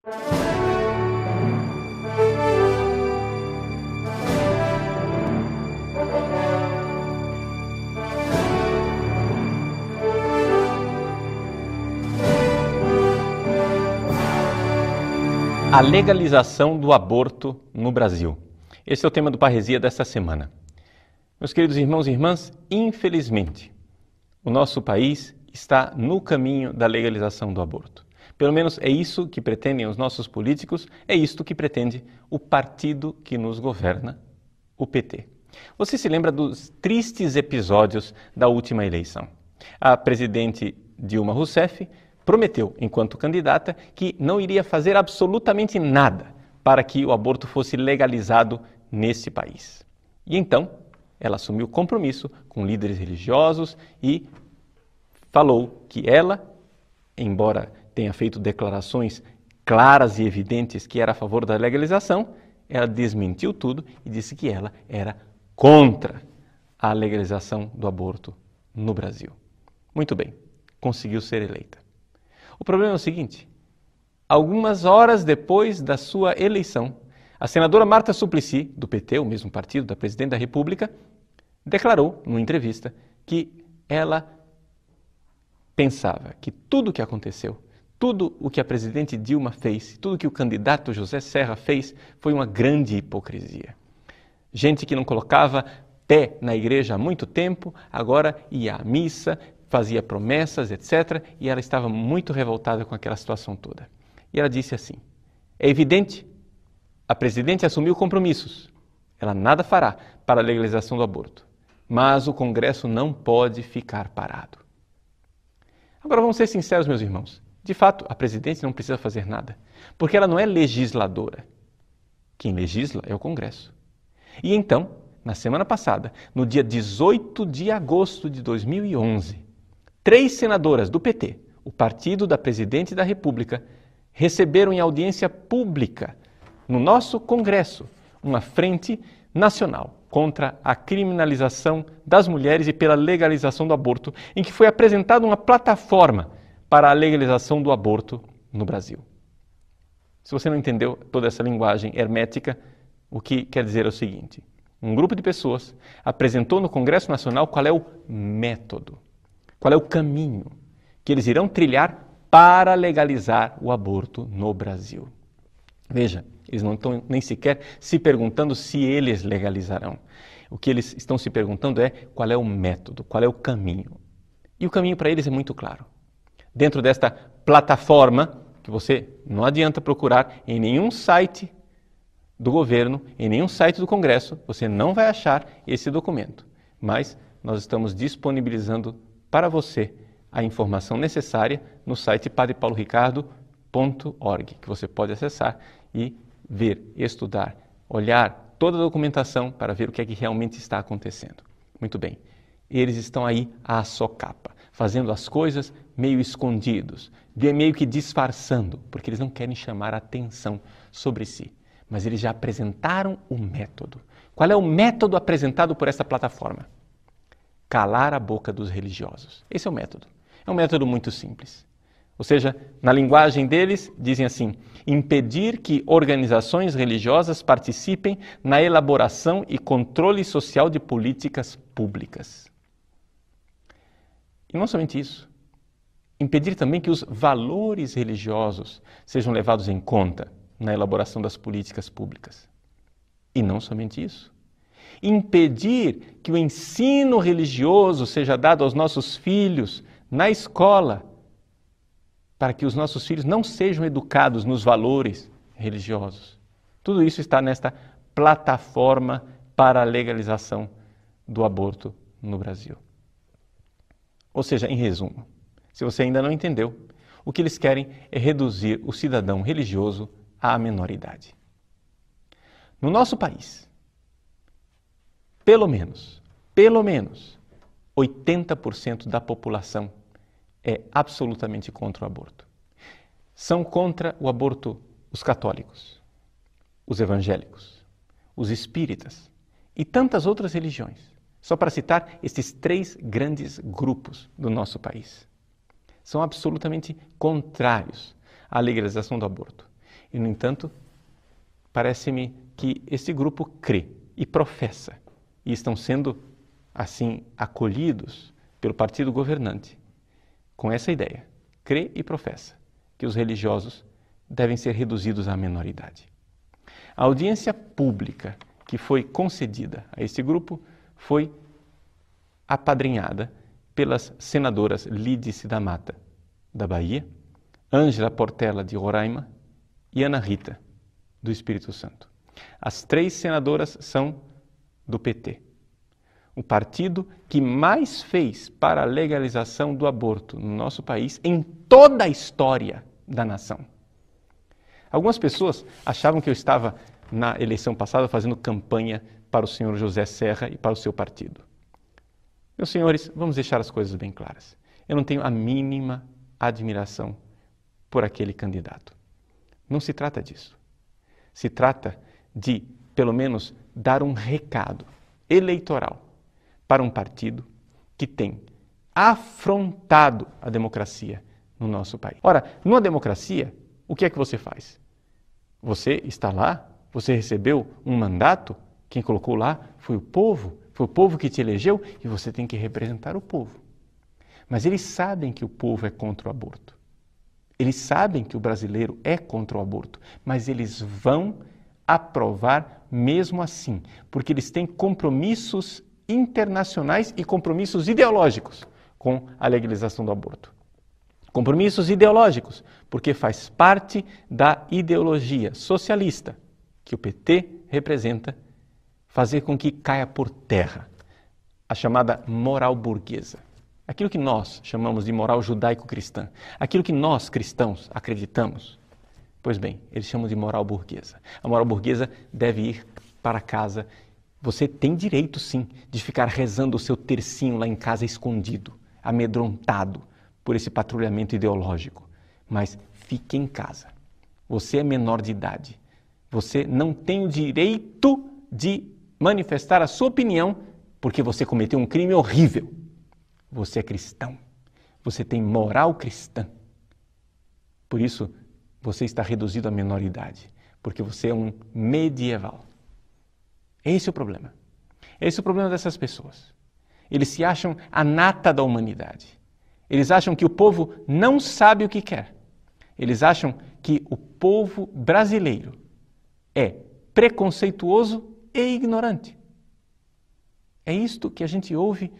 A legalização do aborto no Brasil. Esse é o tema do Parresia desta semana. Meus queridos irmãos e irmãs, infelizmente, o nosso país está no caminho da legalização do aborto. Pelo menos é isso que pretendem os nossos políticos, é isto que pretende o partido que nos governa, o PT. Você se lembra dos tristes episódios da última eleição? A presidente Dilma Rousseff prometeu, enquanto candidata, que não iria fazer absolutamente nada para que o aborto fosse legalizado nesse país. E então, ela assumiu compromisso com líderes religiosos e falou que ela, embora tenha feito declarações claras e evidentes que era a favor da legalização, ela desmentiu tudo e disse que ela era contra a legalização do aborto no Brasil. Muito bem, conseguiu ser eleita. O problema é o seguinte: algumas horas depois da sua eleição, a senadora Marta Suplicy, do PT, o mesmo partido da Presidente da República, declarou, numa entrevista, que ela pensava que tudo o que aconteceu, tudo o que a Presidente Dilma fez, tudo o que o candidato José Serra fez, foi uma grande hipocrisia. Gente que não colocava pé na igreja há muito tempo, agora ia à missa, fazia promessas, etc. E ela estava muito revoltada com aquela situação toda. E ela disse assim: é evidente, a Presidente assumiu compromissos. Ela nada fará para a legalização do aborto. Mas o Congresso não pode ficar parado. Agora vamos ser sinceros, meus irmãos. De fato, a Presidente não precisa fazer nada, porque ela não é legisladora. Quem legisla é o Congresso. E então, na semana passada, no dia 18 de agosto de 2011, 3 senadoras do PT, o partido da Presidente da República, receberam em audiência pública, no nosso Congresso, uma frente nacional contra a criminalização das mulheres e pela legalização do aborto, em que foi apresentada uma plataforma para a legalização do aborto no Brasil. Se você não entendeu toda essa linguagem hermética, o que quer dizer é o seguinte: um grupo de pessoas apresentou no Congresso Nacional qual é o método, qual é o caminho que eles irão trilhar para legalizar o aborto no Brasil. Veja, eles não estão nem sequer se perguntando se eles legalizarão. O que eles estão se perguntando é qual é o método, qual é o caminho. E o caminho para eles é muito claro. Dentro desta plataforma, que você não adianta procurar em nenhum site do governo, em nenhum site do Congresso, você não vai achar esse documento. Mas nós estamos disponibilizando para você a informação necessária no site padrepauloricardo.org, que você pode acessar e ver, estudar, olhar toda a documentação para ver o que é que realmente está acontecendo. Muito bem, eles estão aí à socapa, fazendo as coisas meio escondidos, meio que disfarçando, porque eles não querem chamar a atenção sobre si. Mas eles já apresentaram o método. Qual é o método apresentado por essa plataforma? Calar a boca dos religiosos. Esse é o método. É um método muito simples. Ou seja, na linguagem deles, dizem assim: impedir que organizações religiosas participem na elaboração e controle social de políticas públicas. E não somente isso. Impedir também que os valores religiosos sejam levados em conta na elaboração das políticas públicas. E não somente isso. Impedir que o ensino religioso seja dado aos nossos filhos na escola, para que os nossos filhos não sejam educados nos valores religiosos. Tudo isso está nesta plataforma para a legalização do aborto no Brasil. Ou seja, em resumo, se você ainda não entendeu, o que eles querem é reduzir o cidadão religioso à menoridade. No nosso país, pelo menos 80% da população é absolutamente contra o aborto. São contra o aborto os católicos, os evangélicos, os espíritas e tantas outras religiões. Só para citar esses 3 grandes grupos do nosso país. São absolutamente contrários à legalização do aborto. E, no entanto, parece-me que esse grupo crê e professa, e estão sendo, assim, acolhidos pelo partido governante, com essa ideia, crê e professa, que os religiosos devem ser reduzidos à menoridade. A audiência pública que foi concedida a esse grupo foi apadrinhada pelas senadoras Lídice da Mata, da Bahia, Ângela Portela, de Roraima, e Ana Rita, do Espírito Santo. As 3 senadoras são do PT, o partido que mais fez para a legalização do aborto no nosso país em toda a história da nação. Algumas pessoas achavam que eu estava, na eleição passada, fazendo campanha para o senhor José Serra e para o seu partido. Meus senhores, vamos deixar as coisas bem claras. Eu não tenho a mínima admiração por aquele candidato. Não se trata disso. Se trata de, pelo menos, dar um recado eleitoral para um partido que tem afrontado a democracia no nosso país. Ora, numa democracia, o que é que você faz? Você está lá, você recebeu um mandato, quem colocou lá foi o povo que te elegeu e você tem que representar o povo. Mas eles sabem que o povo é contra o aborto. Eles sabem que o brasileiro é contra o aborto, mas eles vão aprovar mesmo assim, porque eles têm compromissos internacionais e compromissos ideológicos com a legalização do aborto. Compromissos ideológicos, porque faz parte da ideologia socialista que o PT representa, fazer com que caia por terra a chamada moral burguesa. Aquilo que nós chamamos de moral judaico-cristã, aquilo que nós, cristãos, acreditamos, pois bem, eles chamam de moral burguesa. A moral burguesa deve ir para casa. Você tem direito, sim, de ficar rezando o seu tercinho lá em casa escondido, amedrontado por esse patrulhamento ideológico. Mas fique em casa. Você é menor de idade. Você não tem o direito de manifestar a sua opinião porque você cometeu um crime horrível. Você é cristão. Você tem moral cristã. Por isso, você está reduzido à menoridade, porque você é um medieval. Esse é o problema. Esse é o problema dessas pessoas. Eles se acham a nata da humanidade. Eles acham que o povo não sabe o que quer. Eles acham que o povo brasileiro é preconceituoso e ignorante. É isto que a gente ouve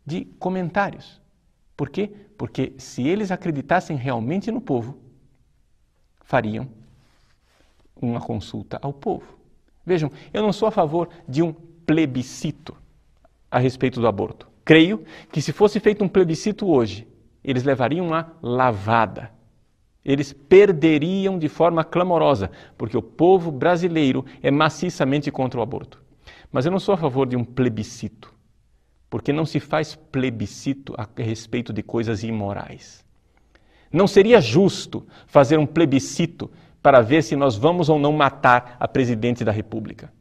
de comentários. Por quê? Porque se eles acreditassem realmente no povo, fariam uma consulta ao povo. Vejam, eu não sou a favor de um plebiscito a respeito do aborto. Creio que se fosse feito um plebiscito hoje, eles levariam uma lavada. Eles perderiam de forma clamorosa, porque o povo brasileiro é maciçamente contra o aborto. Mas eu não sou a favor de um plebiscito, porque não se faz plebiscito a respeito de coisas imorais. Não seria justo fazer um plebiscito para ver se nós vamos ou não matar a presidente da República.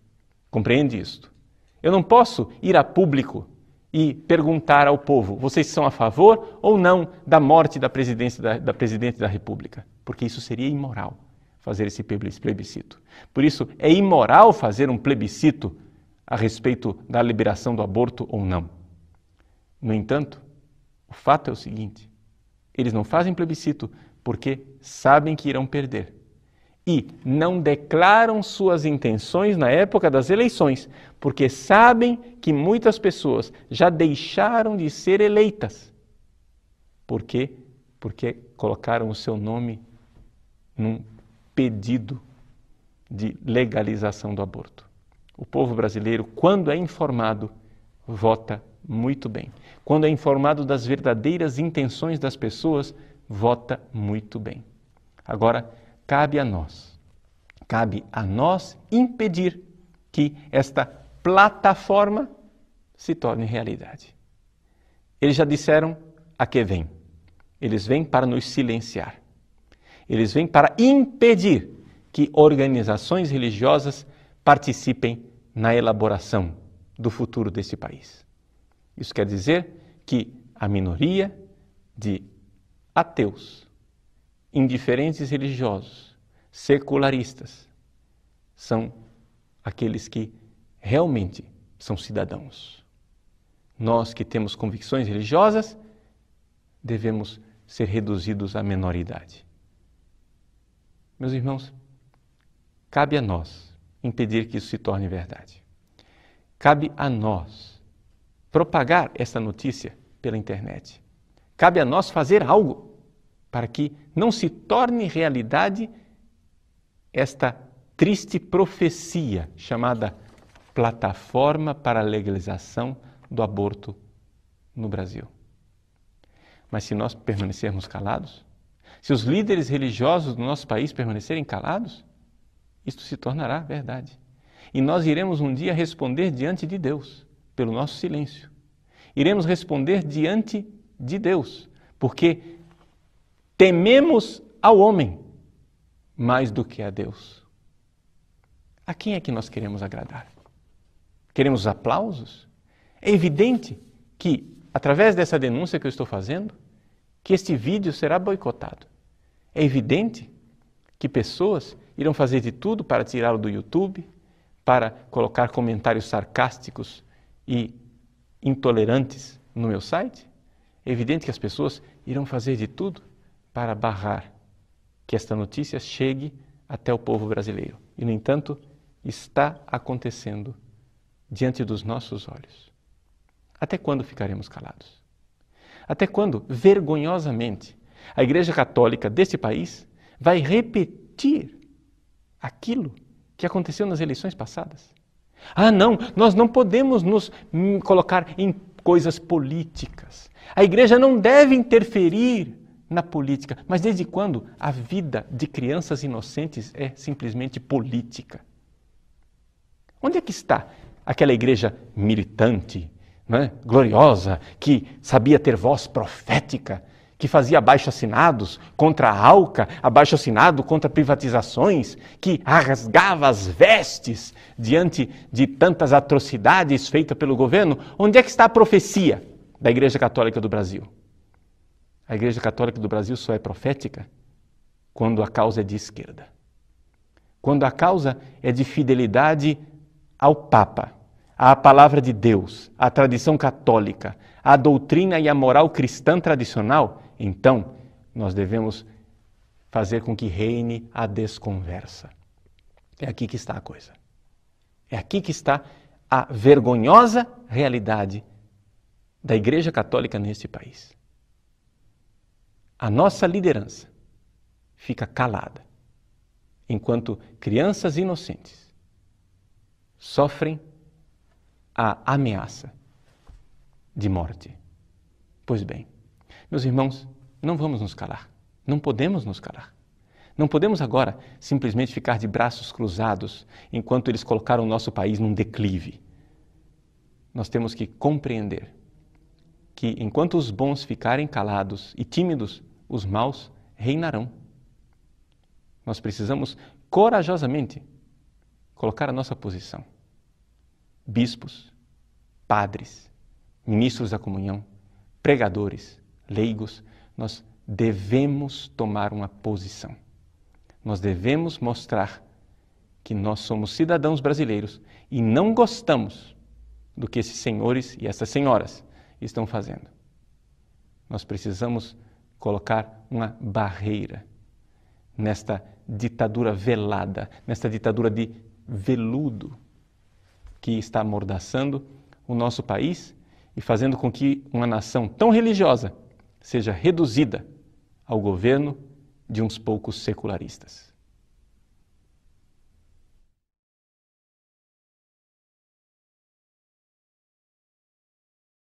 Compreende isto? Eu não posso ir a público e perguntar ao povo, vocês são a favor ou não da morte da presidente da República? Porque isso seria imoral, fazer esse plebiscito. Por isso, é imoral fazer um plebiscito a respeito da liberação do aborto ou não. No entanto, o fato é o seguinte, eles não fazem plebiscito porque sabem que irão perder. E não declaram suas intenções na época das eleições, porque sabem que muitas pessoas já deixaram de ser eleitas. Por quê? Porque colocaram o seu nome num pedido de legalização do aborto. O povo brasileiro, quando é informado, vota muito bem. Quando é informado das verdadeiras intenções das pessoas, vota muito bem. Agora, cabe a nós impedir que esta plataforma se torne realidade. Eles já disseram a que vêm. Eles vêm para nos silenciar. Eles vêm para impedir que organizações religiosas participem na elaboração do futuro desse país. Isso quer dizer que a minoria de ateus, indiferentes religiosos, secularistas são aqueles que realmente são cidadãos. Nós que temos convicções religiosas devemos ser reduzidos à menoridade. Meus irmãos, cabe a nós impedir que isso se torne verdade. Cabe a nós propagar essa notícia pela internet. Cabe a nós fazer algo para que não se torne realidade esta triste profecia chamada Plataforma para a Legalização do Aborto no Brasil. Mas se nós permanecermos calados, se os líderes religiosos do nosso país permanecerem calados, isto se tornará verdade. E nós iremos um dia responder diante de Deus pelo nosso silêncio. Iremos responder diante de Deus, porque tememos ao homem mais do que a Deus. A quem é que nós queremos agradar? Queremos os aplausos? É evidente que, através dessa denúncia que eu estou fazendo, que este vídeo será boicotado. É evidente que pessoas irão fazer de tudo para tirá-lo do YouTube, para colocar comentários sarcásticos e intolerantes no meu site. É evidente que as pessoas irão fazer de tudo para barrar que esta notícia chegue até o povo brasileiro. E, no entanto, está acontecendo diante dos nossos olhos. Até quando ficaremos calados? Até quando, vergonhosamente, a Igreja Católica deste país vai repetir aquilo que aconteceu nas eleições passadas? Ah, não, nós não podemos nos colocar em coisas políticas. A Igreja não deve interferir na política. Mas desde quando a vida de crianças inocentes é simplesmente política? Onde é que está aquela igreja militante, gloriosa, que sabia ter voz profética, que fazia abaixo-assinados contra a ALCA, abaixo-assinado contra privatizações, que rasgava as vestes diante de tantas atrocidades feitas pelo governo? Onde é que está a profecia da Igreja Católica do Brasil? A Igreja Católica do Brasil só é profética quando a causa é de esquerda. Quando a causa é de fidelidade ao Papa, à palavra de Deus, à tradição católica, à doutrina e à moral cristã tradicional, então nós devemos fazer com que reine a desconversa. É aqui que está a coisa. É aqui que está a vergonhosa realidade da Igreja Católica neste país. A nossa liderança fica calada, enquanto crianças inocentes sofrem a ameaça de morte. Pois bem, meus irmãos, não vamos nos calar, não podemos nos calar. Não podemos agora simplesmente ficar de braços cruzados enquanto eles colocaram o nosso país num declive. Nós temos que compreender que enquanto os bons ficarem calados e tímidos, os maus reinarão. Nós precisamos corajosamente colocar a nossa posição. Bispos, padres, ministros da comunhão, pregadores, leigos, nós devemos tomar uma posição. Nós devemos mostrar que nós somos cidadãos brasileiros e não gostamos do que esses senhores e essas senhoras estão fazendo. Nós precisamos colocar uma barreira nesta ditadura velada, nesta ditadura de veludo que está amordaçando o nosso país e fazendo com que uma nação tão religiosa seja reduzida ao governo de uns poucos secularistas.